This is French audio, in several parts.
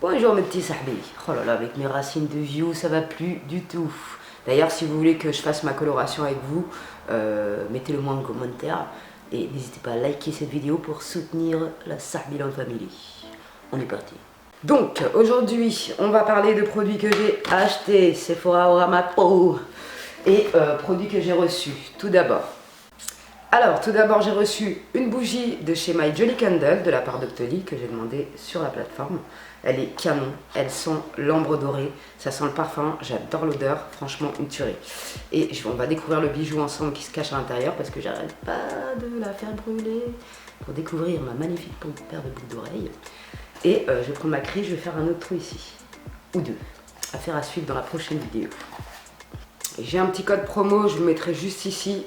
Bonjour mes petits sahbis. Oh là là, avec mes racines de view, ça va plus du tout. D'ailleurs, si vous voulez que je fasse ma coloration avec vous, mettez-le moi en commentaire. Et n'hésitez pas à liker cette vidéo pour soutenir la Sahbiland Family. On est parti. Donc, aujourd'hui, on va parler de produits que j'ai achetés. Sephora aura ma peau. Et produits que j'ai reçus. Tout d'abord, j'ai reçu une bougie de chez My Jolly Candle de la part d'Octoly que j'ai demandé sur la plateforme. Elle est canon, elle sent l'ambre doré, ça sent le parfum, j'adore l'odeur, franchement une tuerie. Et on va découvrir le bijou ensemble qui se cache à l'intérieur parce que j'arrête pas de la faire brûler pour découvrir ma magnifique paire de boucles d'oreilles. Et je vais prendre ma crise, je vais faire un autre trou ici, ou deux, affaire à suivre dans la prochaine vidéo. J'ai un petit code promo, je vous mettrai juste ici.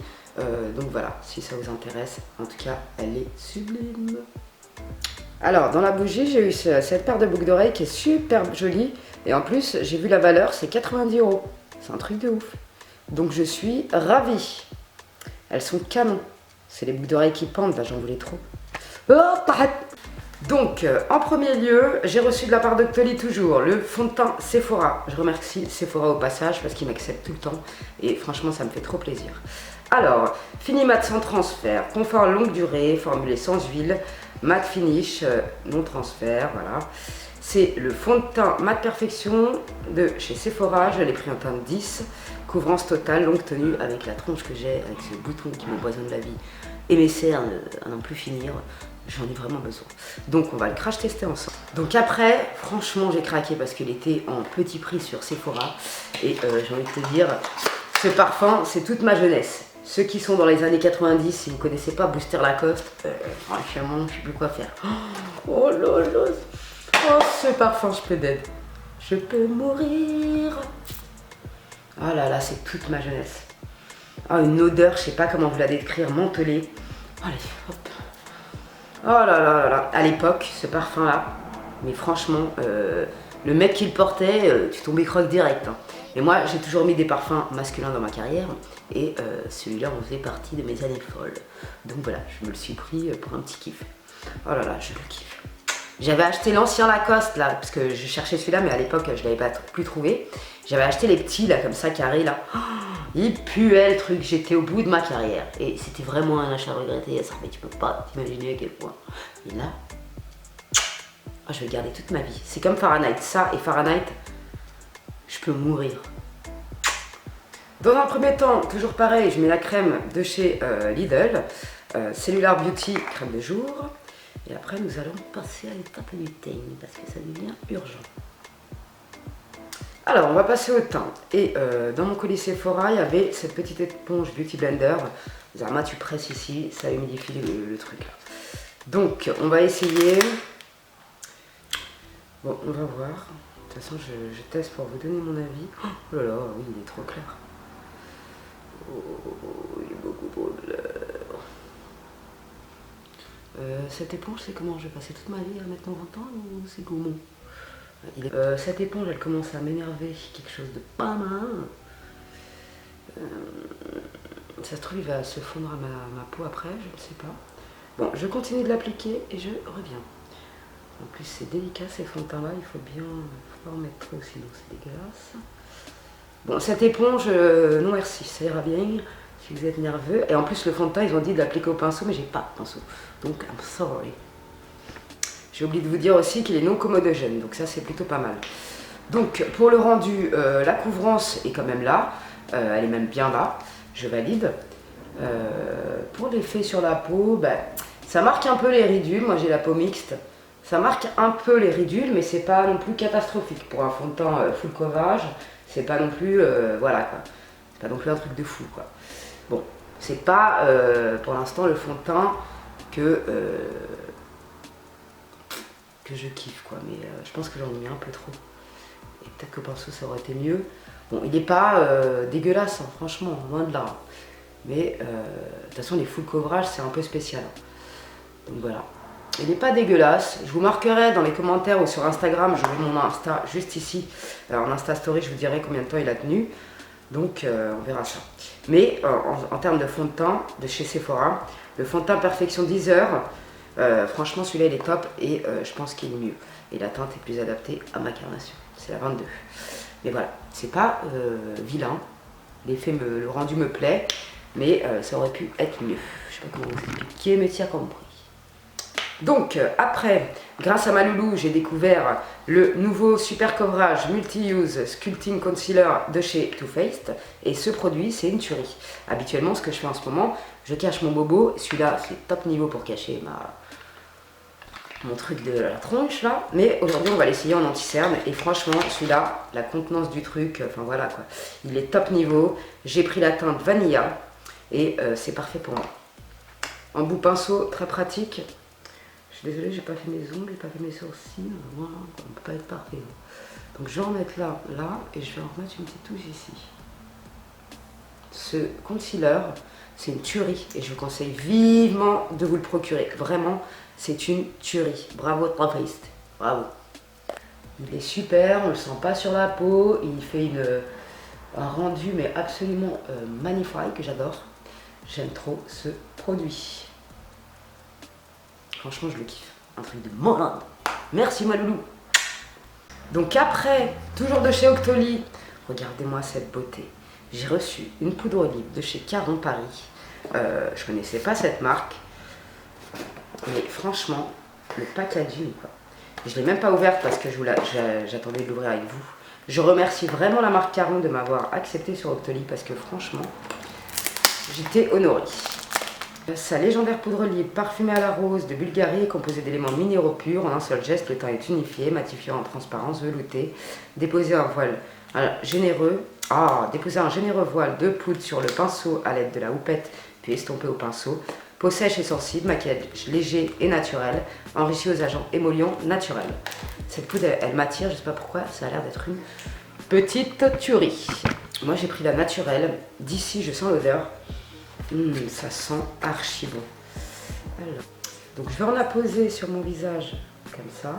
Donc voilà, si ça vous intéresse, en tout cas, elle est sublime. Alors, dans la bougie, j'ai eu cette paire de boucles d'oreilles qui est super jolie. Et en plus, j'ai vu la valeur, c'est 90 €. C'est un truc de ouf. Donc, je suis ravie. Elles sont canon. C'est les boucles d'oreilles qui pendent, là, j'en voulais trop. Oh, arrête. Donc, en premier lieu, j'ai reçu de la part d'Octoly toujours le fond de teint Sephora. Je remercie Sephora au passage parce qu'il m'accepte tout le temps. Et franchement, ça me fait trop plaisir. Alors, Fini Mat sans transfert, confort longue durée, formulé sans huile, mat finish, non transfert, voilà. C'est le fond de teint mat perfection de chez Sephora, je l'ai pris en teinte 10, couvrance totale, longue tenue avec la tronche que j'ai, avec ce bouton qui m'empoisonne la vie et mes cernes à n'en plus finir, j'en ai vraiment besoin. Donc on va le crash tester ensemble. Donc après, franchement j'ai craqué parce qu'il était en petit prix sur Sephora et j'ai envie de te dire, ce parfum c'est toute ma jeunesse. Ceux qui sont dans les années 90, si vous ne connaissez pas Booster Lacoste, franchement, je ne sais plus quoi faire. Oh là là, oh, ce parfum, je peux d'aide. Je peux mourir. Oh là là, c'est toute ma jeunesse. Oh, une odeur, je ne sais pas comment vous la décrire, mentholée. Allez, hop. Oh là là là là. À l'époque, ce parfum-là, mais franchement, le mec qui le portait, tu tombais croque direct. Hein. Et moi, j'ai toujours mis des parfums masculins dans ma carrière. Et celui-là en faisait partie de mes années folles. Donc voilà, je me le suis pris pour un petit kiff. Oh là là, je le kiffe. J'avais acheté l'ancien Lacoste là, parce que je cherchais celui-là, mais à l'époque je l'avais pas plus trouvé. J'avais acheté les petits là, comme ça, carrés là. Oh, il puait le truc, j'étais au bout de ma carrière. Et c'était vraiment un achat regretté, ça, mais tu peux pas t'imaginer à quel point. Et là, oh, je vais le garder toute ma vie. C'est comme Fahrenheit, ça et Fahrenheit, je peux mourir. Dans un premier temps, toujours pareil, je mets la crème de chez Lidl, Cellular Beauty, crème de jour. Et après, nous allons passer à l'étape du teint, parce que ça devient urgent. Alors, on va passer au teint. Et dans mon colis Sephora, il y avait cette petite éponge Beauty Blender. Zama, tu presses ici, ça humidifie le truc. Donc, on va essayer. Bon, on va voir. De toute façon, je teste pour vous donner mon avis. Oh là là, oui, il est trop clair. Oh, il y a beaucoup trop de l'air. Cette éponge, c'est comment? Je vais passer toute ma vie à mettre mon temps ou c'est gourmand? Cette éponge, elle commence à m'énerver, quelque chose de pas mal. Ça se trouve, il va se fondre à ma peau après, je ne sais pas. Bon, je continue de l'appliquer et je reviens. En plus, c'est délicat ces fonds de teint là, il faut pas en mettre trop, sinon c'est dégueulasse. Bon, cette éponge, non merci, ça ira bien si vous êtes nerveux. Et en plus, le fond de teint, ils ont dit de l'appliquer au pinceau, mais j'ai pas de pinceau. Donc, I'm sorry. J'ai oublié de vous dire aussi qu'il est non commodogène, donc ça, c'est plutôt pas mal. Donc, pour le rendu, la couvrance est quand même là. Elle est même bien là. Je valide. Pour l'effet sur la peau, ben, ça marque un peu les ridules. Moi, j'ai la peau mixte. Ça marque un peu les ridules, mais c'est pas non plus catastrophique. Pour un fond de teint full coverage, c'est pas non plus, voilà quoi. C'est pas non plus un truc de fou quoi. Bon, c'est pas pour l'instant le fond de teint que je kiffe quoi, mais je pense que j'en ai mis un peu trop. Et peut-être que pinceau ça aurait été mieux. Bon, il n'est pas dégueulasse, hein, franchement, loin de là. Mais de toute façon, les full coverage, c'est un peu spécial. Donc voilà. Il n'est pas dégueulasse. Je vous marquerai dans les commentaires ou sur Instagram, je mets mon Insta juste ici. Alors en Insta Story, je vous dirai combien de temps il a tenu. Donc on verra ça. Mais en termes de fond de teint de chez Sephora, le fond de teint Perfection 10 heures, Franchement, celui-là, il est top et je pense qu'il est mieux. Et la teinte est plus adaptée à ma carnation. C'est la 22. Mais voilà, c'est pas vilain. L'effet, le rendu me plaît, mais ça aurait pu être mieux. Je sais pas comment vous expliquer, mais tiens compris. Donc après, grâce à ma loulou, j'ai découvert le nouveau super coverage multi-use sculpting concealer de chez Too Faced. Et ce produit, c'est une tuerie. Habituellement, ce que je fais en ce moment, je cache mon bobo. Celui-là, c'est top niveau pour cacher mon truc de la tronche là. Mais aujourd'hui, on va l'essayer en anti-cerne. Et franchement, celui-là, la contenance du truc, enfin voilà quoi. Il est top niveau. J'ai pris la teinte Vanilla et c'est parfait pour moi. En bout pinceau, très pratique. Je suis désolée, j'ai pas fait mes ongles, j'ai pas fait mes sourcils. Voilà, on peut pas être parfait. Donc je vais en mettre là, et je vais en remettre une petite touche ici. Ce concealer, c'est une tuerie et je vous conseille vivement de vous le procurer. Vraiment, c'est une tuerie. Bravo Too Faced, bravo. Il est super, on le sent pas sur la peau, il fait un rendu mais absolument magnifique que j'adore. J'aime trop ce produit. Franchement, je le kiffe. Un truc de malade. Merci ma loulou. Donc après, toujours de chez Octoly, regardez-moi cette beauté. J'ai reçu une poudre olive de chez Caron Paris. Je connaissais pas cette marque. Mais franchement, le packaging, quoi. Je l'ai même pas ouverte parce que j'attendais de l'ouvrir avec vous. Je remercie vraiment la marque Caron de m'avoir accepté sur Octoly parce que franchement, j'étais honorée. Sa légendaire poudre olive parfumée à la rose de Bulgarie est composée d'éléments minéraux purs. En un seul geste, le teint est unifié, matifiant en transparence, velouté. Déposez un généreux voile de poudre sur le pinceau à l'aide de la houppette, puis estompé au pinceau. Peau sèche et sensible, maquillage léger et naturel, enrichi aux agents émollients naturels. Cette poudre, elle m'attire, je sais pas pourquoi, ça a l'air d'être une petite tuerie. Moi, j'ai pris la naturelle. D'ici, je sens l'odeur. Ça sent archi bon. Alors, donc je vais en la poser sur mon visage comme ça,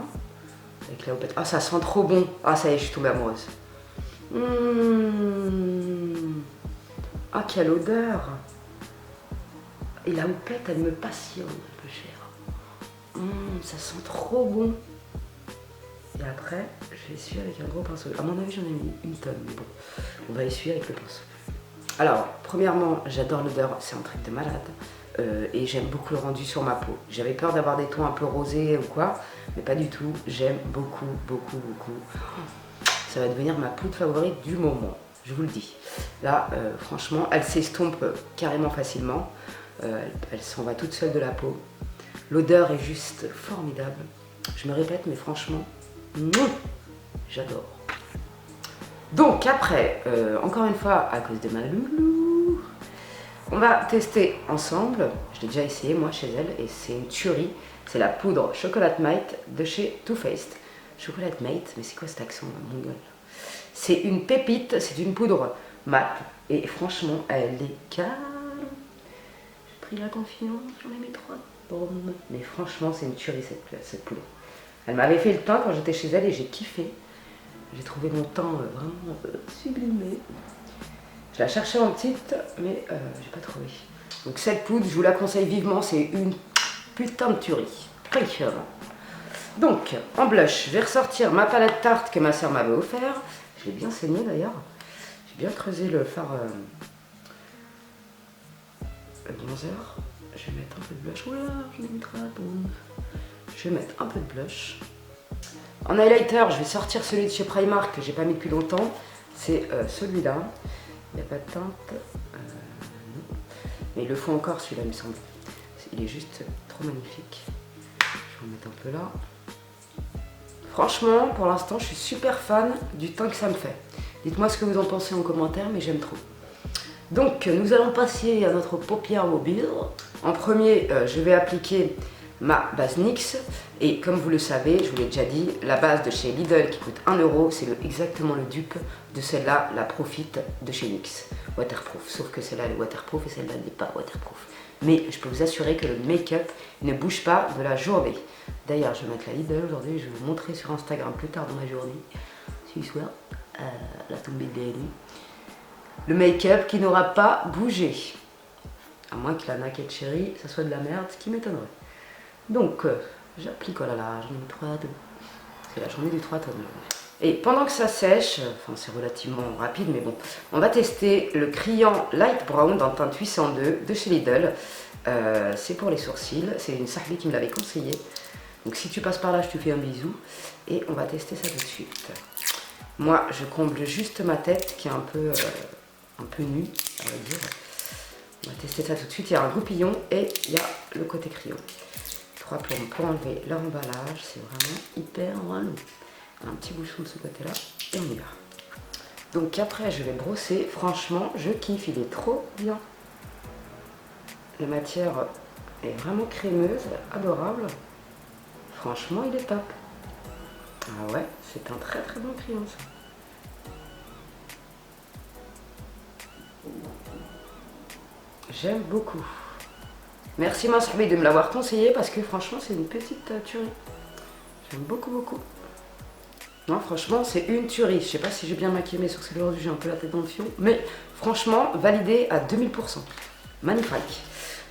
avec la houppette. Ah, ça sent trop bon. Ah, ça y est, je suis tombée amoureuse. Ah, quelle odeur. Et la houppette, elle me passionne, un peu cher. Ça sent trop bon. Et après, je vais essuyer avec un gros pinceau. À mon avis, j'en ai mis une tonne, mais bon, on va essuyer avec le pinceau. Alors, premièrement, j'adore l'odeur, c'est un truc de malade. Et j'aime beaucoup le rendu sur ma peau. J'avais peur d'avoir des tons un peu rosés ou quoi, mais pas du tout. J'aime beaucoup, beaucoup, beaucoup. Ça va devenir ma poudre favorite du moment, je vous le dis. Là, franchement, elle s'estompe carrément facilement. Elle s'en va toute seule de la peau. L'odeur est juste formidable. Je me répète, mais franchement, j'adore. Donc après, encore une fois, à cause de ma loulou, on va tester ensemble. Je l'ai déjà essayé moi chez elle et c'est une tuerie. C'est la poudre Chocolate Mate de chez Too Faced. Chocolate Mate, mais c'est quoi cet accent mongol? C'est une pépite, c'est une poudre mat et franchement elle est calme. J'ai pris la confiance, j'en ai mis 3 bombes. Mais franchement c'est une tuerie cette poudre. Elle m'avait fait le teint quand j'étais chez elle et j'ai kiffé. J'ai trouvé mon teint vraiment sublimé. Je la cherchais en petite, mais j'ai pas trouvé. Donc cette poudre, je vous la conseille vivement, c'est une putain de tuerie. Franchement. Donc, en blush, je vais ressortir ma palette Tarte que ma soeur m'avait offert. Je l'ai bien saigné d'ailleurs. J'ai bien creusé le fard bronzer. Je vais mettre un peu de blush. Oula, j'en ai mis trop. Je vais mettre un peu de blush. En highlighter, je vais sortir celui de chez Primark que j'ai pas mis depuis longtemps. C'est celui-là. Il n'y a pas de teinte. Non. Mais il le faut encore celui-là, il me semble. Il est juste trop magnifique. Je vais en mettre un peu là. Franchement, pour l'instant, je suis super fan du teint que ça me fait. Dites-moi ce que vous en pensez en commentaire, mais j'aime trop. Donc, nous allons passer à notre paupière mobile. En premier, je vais appliquer ma base NYX. Et comme vous le savez, je vous l'ai déjà dit, la base de chez Lidl qui coûte 1 €, c'est exactement le dupe de celle-là, la Profit de chez NYX. Waterproof, sauf que celle-là elle est waterproof et celle-là n'est pas waterproof. Mais je peux vous assurer que le make-up ne bouge pas de la journée. D'ailleurs, je vais mettre la Lidl aujourd'hui, je vais vous montrer sur Instagram plus tard dans la journée, ce soir, la tombée de la nuit. Le make-up qui n'aura pas bougé. À moins que la Naked Cherry, ça soit de la merde, ce qui m'étonnerait. Donc, j'applique, oh là là, j'en ai mis 3 à 2. C'est la journée du 3 tonnes. Et pendant que ça sèche, enfin c'est relativement rapide, mais bon, on va tester le Crayon Light Brown dans teinte 802 de chez Lidl. C'est pour les sourcils, c'est une sahbi qui me l'avait conseillé. Donc si tu passes par là, je te fais un bisou. Et on va tester ça tout de suite. Moi, je comble juste ma tête qui est un peu nue, on va dire. On va tester ça tout de suite. Il y a un goupillon et il y a le côté crayon. 3 plombs pour enlever leur emballage, c'est vraiment hyper relou. Un petit bouchon de ce côté-là et on y va. Donc après, je vais brosser. Franchement, je kiffe, il est trop bien. La matière est vraiment crémeuse, adorable. Franchement, il est top. Ah ouais, c'est un très très bon crayon ça. J'aime beaucoup. Merci ma sahbi de me l'avoir conseillé parce que franchement, c'est une petite tuerie. J'aime beaucoup beaucoup. Non, franchement, c'est une tuerie. Je sais pas si j'ai bien maquillé mes sourcils aujourd'hui, j'ai un peu la tête dans le fion. Mais franchement, validé à 2000%. Magnifique.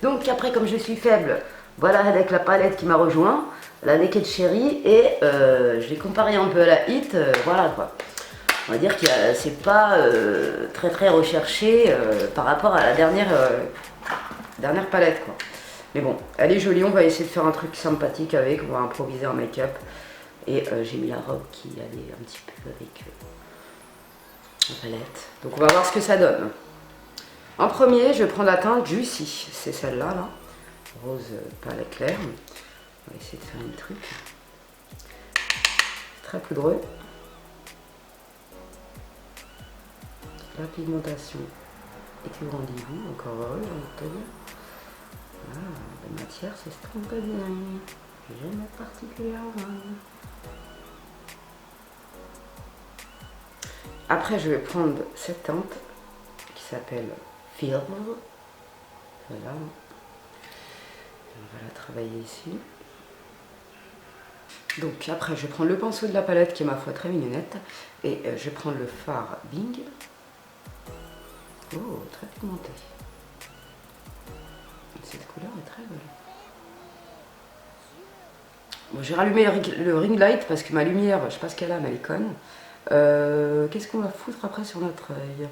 Donc après, comme je suis faible, voilà avec la palette qui m'a rejoint, la Naked Cherry, et je l'ai comparé un peu à la Hit, voilà quoi. On va dire que c'est pas très très recherché par rapport à la dernière palette quoi. Mais bon, elle est jolie, on va essayer de faire un truc sympathique avec, on va improviser un make-up. Et j'ai mis la robe qui allait un petit peu avec la palette. Donc on va voir ce que ça donne. En premier, je prends la teinte Juicy. C'est celle-là, là. Rose pâle clair. On va essayer de faire un truc. Très poudreux. La pigmentation est au rendez-vous. Encore heureux, j'ai envie de te dire. Ah, la matière s'estompe bien. J'aime particulièrement. Après, je vais prendre cette teinte qui s'appelle Feel. Voilà. On va la travailler ici. Donc après, je vais prendre le pinceau de la palette qui est ma foi très mignonnette. Et je vais prendre le fard Bing. Oh, très pigmenté. Cette couleur est très belle. Bon, j'ai rallumé le ring light parce que ma lumière, je sais pas ce qu'elle a, mais elle est conne. Qu'est-ce qu'on va foutre après sur notre œil?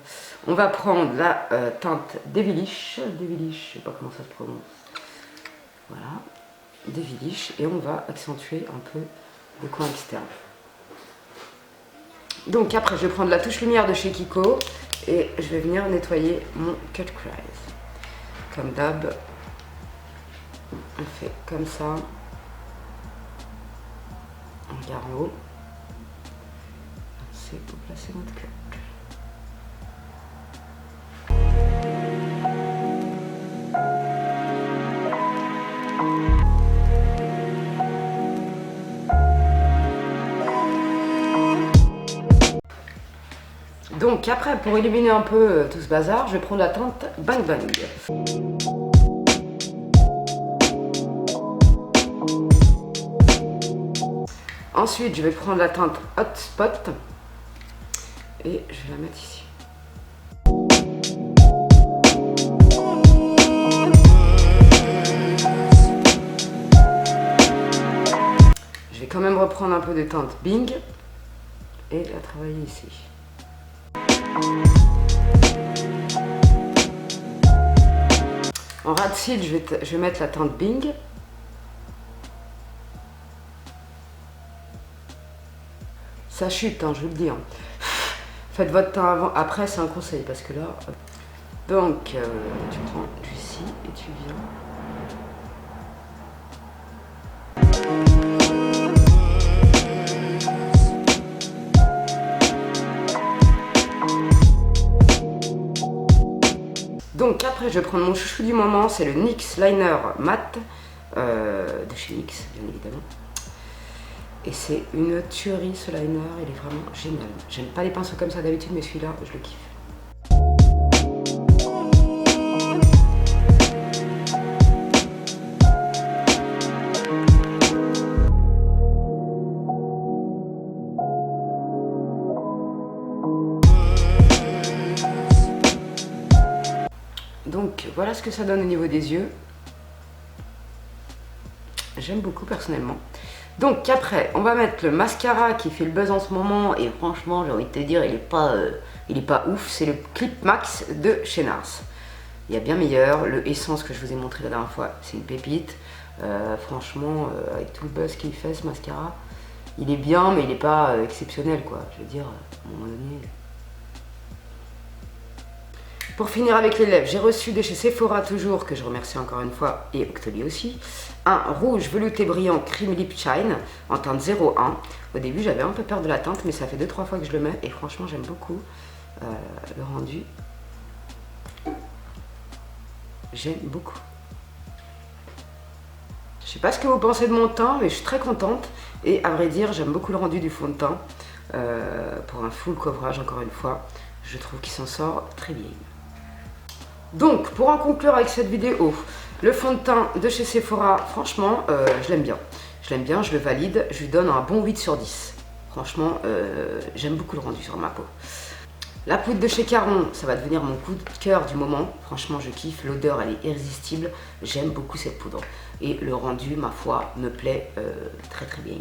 On va prendre la teinte Devilish, je sais pas comment ça se prononce. Voilà, Devilish, et on va accentuer un peu le coin externe. Donc après, je vais prendre la touche lumière de chez Kiko et je vais venir nettoyer mon cut crease. Comme d'hab, on fait comme ça. On regarde en haut. C'est pour placer notre cut. Donc après, pour éliminer un peu tout ce bazar, je vais prendre la teinte Bang Bang. Ensuite, je vais prendre la teinte Hot Spot et je vais la mettre ici. Je vais quand même reprendre un peu de teinte Bing et la travailler ici. En ras de cils, je vais mettre la teinte Bing. Ça chute, hein, je vous le dis. Hein. Faites votre teint avant. Après, c'est un conseil parce que là. Donc, tu prends ici et tu viens. Donc après, je vais prendre mon chouchou du moment, c'est le NYX Liner Matte de chez NYX, bien évidemment. Et c'est une tuerie ce liner, il est vraiment génial. J'aime pas les pinceaux comme ça d'habitude, mais celui-là, je le kiffe. Donc voilà ce que ça donne au niveau des yeux. j'aime beaucoup personnellement. Donc après, on va mettre le mascara qui fait le buzz en ce moment et franchement, j'ai envie de te dire, il est pas ouf. C'est le Clip Max de chez NARS. Il y a bien meilleur. Le Essence que je vous ai montré la dernière fois, c'est une pépite. Franchement, avec tout le buzz qu'il fait ce mascara, il est bien, mais il n'est pas exceptionnel quoi. Je veux dire, à un moment donné. Pour finir avec les lèvres, j'ai reçu de chez Sephora toujours, que je remercie encore une fois, et Octoly aussi, un rouge velouté brillant Cream Lip Shine en teinte 01. Au début, j'avais un peu peur de la teinte, mais ça fait 2-3 fois que je le mets, et franchement, j'aime beaucoup le rendu. J'aime beaucoup. Je sais pas ce que vous pensez de mon teint, mais je suis très contente. Et à vrai dire, j'aime beaucoup le rendu du fond de teint. Pour un full coverage, encore une fois, je trouve qu'il s'en sort très bien. Donc, pour en conclure avec cette vidéo, le fond de teint de chez Sephora, franchement, je l'aime bien. Je l'aime bien, je le valide, je lui donne un bon 8 sur 10. Franchement, j'aime beaucoup le rendu sur ma peau. La poudre de chez Caron, ça va devenir mon coup de cœur du moment. Franchement, je kiffe, l'odeur, elle est irrésistible. J'aime beaucoup cette poudre. Et le rendu, ma foi, me plaît très très bien.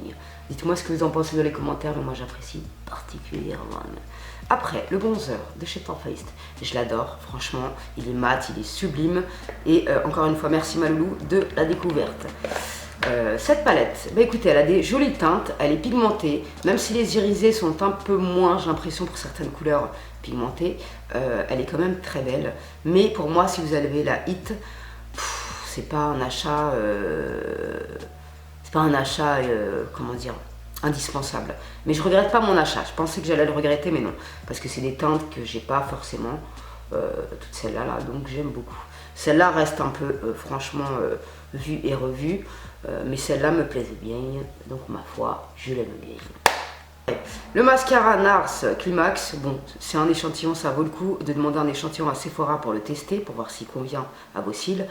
Dites-moi ce que vous en pensez dans les commentaires, mais moi j'apprécie particulièrement. Après, le bronzer de chez Too Faced, je l'adore, franchement, il est mat, il est sublime. Et encore une fois, merci Maloulou de la découverte. Cette palette, bah écoutez, elle a des jolies teintes, elle est pigmentée, même si les irisés sont un peu moins, j'ai l'impression pour certaines couleurs pigmentées, elle est quand même très belle. Mais pour moi, si vous avez la Hit, c'est pas un achat, comment dire, indispensable. Mais je regrette pas mon achat, je pensais que j'allais le regretter, mais non, parce que c'est des teintes que j'ai pas forcément, toutes celles-là, là, donc j'aime beaucoup. Celle-là reste un peu, franchement, vue et revue, mais celle-là me plaisait bien, donc ma foi, je l'aime bien. Le mascara NARS Climax, bon, c'est un échantillon, ça vaut le coup de demander un échantillon à Sephora pour le tester, pour voir s'il convient à vos cils.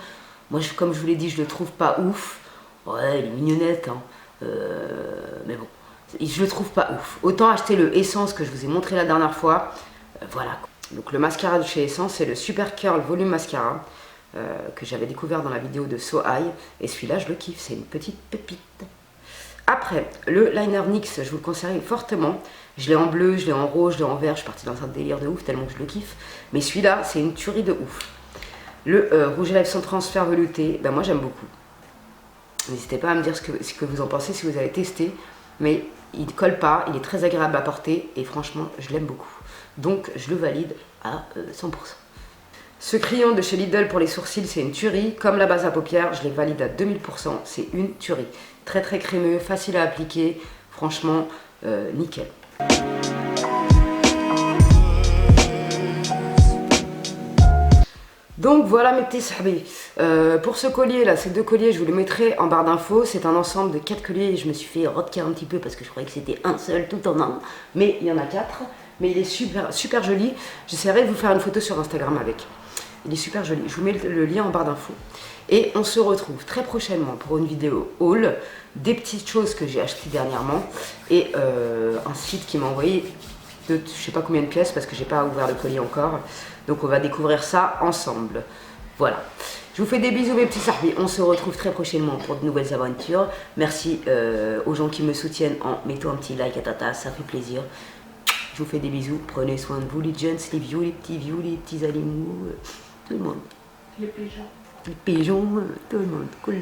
Moi, comme je vous l'ai dit, je le trouve pas ouf. Ouais, il est mignonnette, hein. Mais bon, je le trouve pas ouf. Autant acheter le Essence que je vous ai montré la dernière fois. Voilà. Donc le mascara de chez Essence, c'est le Super Curl Volume Mascara. Que j'avais découvert dans la vidéo de So High, et celui-là je le kiffe, c'est une petite pépite. Après, le liner NYX, je vous le conseille fortement. Je l'ai en bleu, je l'ai en rose, je l'ai en vert, je suis partie dans un délire de ouf tellement que je le kiffe. Mais celui-là, c'est une tuerie de ouf. Le rouge à lèvres sans transfert velouté, ben moi j'aime beaucoup. N'hésitez pas à me dire ce que vous en pensez si vous avez testé. Mais il ne colle pas, il est très agréable à porter et franchement, je l'aime beaucoup. Donc je le valide à 100%. Ce crayon de chez Lidl pour les sourcils, c'est une tuerie. Comme la base à paupières, je les valide à 2000%. C'est une tuerie. Très très crémeux, facile à appliquer. Franchement, nickel. Donc voilà mes petits sahbis. Pour ce collier là, ces deux colliers, je vous les mettrai en barre d'infos. C'est un ensemble de 4 colliers. Je me suis fait rodker un petit peu parce que je croyais que c'était un seul tout en un. Mais il y en a 4. Mais il est super, super joli. J'essaierai de vous faire une photo sur Instagram avec. Il est super joli. Je vous mets le lien en barre d'infos. Et on se retrouve très prochainement pour une vidéo haul. Des petites choses que j'ai achetées dernièrement. Et un site qui m'a envoyé de je sais pas combien de pièces parce que j'ai pas ouvert le colis encore. Donc on va découvrir ça ensemble. Voilà. Je vous fais des bisous mes petits sahbis. On se retrouve très prochainement pour de nouvelles aventures. Merci aux gens qui me soutiennent en mettant un petit like à tata. Ça fait plaisir. Je vous fais des bisous. Prenez soin de vous les jeunes, les vieux, les petits animaux. Tout le monde. Les pigeons. Les pigeons, tout le monde. Cool.